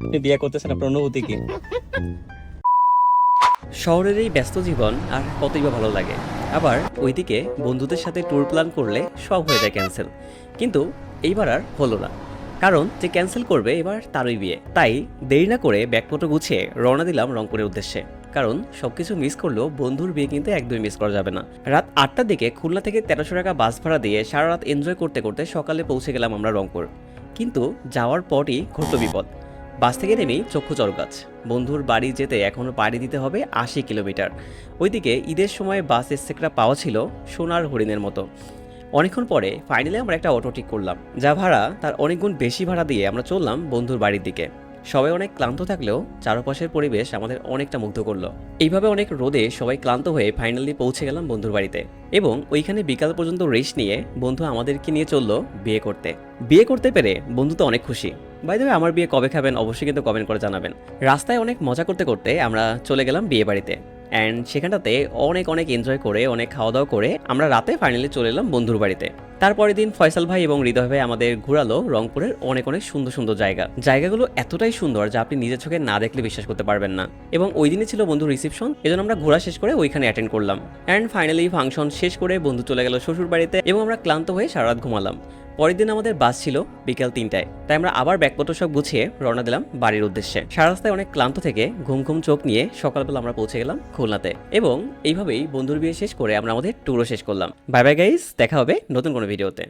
আপনি বিয়ে করতেছেন, আপনার অনুভূতি কি? শহরের এই ব্যস্ত জীবন আর কতই বা ভালো লাগে। আবার ওইদিকে বন্ধুদের সাথে ট্যুর প্ল্যান করলে সব হয়ে যায় ক্যান্সেল। কিন্তু এইবার আর হলো না, কারণ যে ক্যান্সেল করবে এবার তারই বিয়ে। তাই দেরি না করে ব্যাগপত্র গুছিয়ে রওনা দিলাম রংপুরের উদ্দেশ্যে। কারণ সবকিছু মিস করলেও বন্ধুর বিয়ে কিন্তু একদমই মিস করা যাবে না। রাত 8টার দিকে খুলনা থেকে 1300 টাকা বাস ভাড়া দিয়ে সারা রাত এনজয় করতে করতে সকালে পৌঁছে গেলাম আমরা রংপুর। কিন্তু যাওয়ার পরই ঘটল বিপদ। বাস থেকে নেমেই চক্ষু চড়গাছ। বন্ধুর বাড়ি যেতে এখনও পাড়ি দিতে হবে 80 কিলোমিটার। ওইদিকে ঈদের সময় বাস এসেকরা পাওয়া ছিল সোনার হরিণের মতো। অনেকক্ষণ পরে ফাইনালি আমরা একটা অটো ঠিক করলাম, যা ভাড়া তার অনেকগুণ বেশি ভাড়া দিয়ে আমরা চললাম বন্ধুর বাড়ির দিকে। সবাই অনেক ক্লান্ত থাকলেও চারপাশের পরিবেশ আমাদের অনেকটা মুগ্ধ করলো। এইভাবে অনেক রোদে সবাই ক্লান্ত হয়ে ফাইনালি পৌঁছে গেলাম বন্ধুর বাড়িতে, এবং ওইখানে বিকাল পর্যন্ত রেস্ট নিয়ে বন্ধু আমাদেরকে নিয়ে চললো বিয়ে করতে। বিয়ে করতে পেরে বন্ধু তো অনেক খুশি। বাই দ্য ওয়ে, আমার বিয়ে কবে খাবেন অবশ্যই কিন্তু কমেন্ট করে জানাবেন। রাস্তায় অনেক মজা করতে করতে আমরা চলে গেলাম বিয়ে বাড়িতে, অ্যান্ড সেখানটাতে অনেক অনেক এনজয় করে অনেক খাওয়া দাওয়া করে আমরা রাতে ফাইনালি চলে এলাম বন্ধুর বাড়িতে। তারপরের দিন ফয়সাল ভাই এবং হৃদয় ভাই আমাদের ঘুরালো রংপুরের অনেক অনেক সুন্দর সুন্দর জায়গাগুলো এতটাই সুন্দর যা আপনি নিজের চোখে না দেখলে বিশ্বাস করতে পারবেন না। এবং ওই দিনই ছিল বন্ধুর রিসেপশন, এজন্য আমরা ঘোরা শেষ করে ওইখানে অ্যাটেন্ড করলাম। অ্যান্ড ফাইনালি ফাংশন শেষ করে বন্ধু চলে গেল শ্বশুর বাড়িতে, এবং আমরা ক্লান্ত হয়ে সারা রাত ঘুমালাম। পরের দিন আমাদের বাস ছিল বিকেল 3টায়, তাই আমরা আবার ব্যাগপত্র সব গুছিয়ে রওনা দিলাম বাড়ির উদ্দেশ্যে। সারা রাস্তায় অনেক ক্লান্ত থেকে ঘুম ঘুম চোখ নিয়ে সকালবেলা আমরা পৌঁছে গেলাম খুলনাতে, এবং এইভাবেই বন্ধুর বিয়ে শেষ করে আমরা আমাদের ট্যুরও শেষ করলাম। বাই বাই গাইস, দেখা হবে নতুন কোনো ভিডিওতে।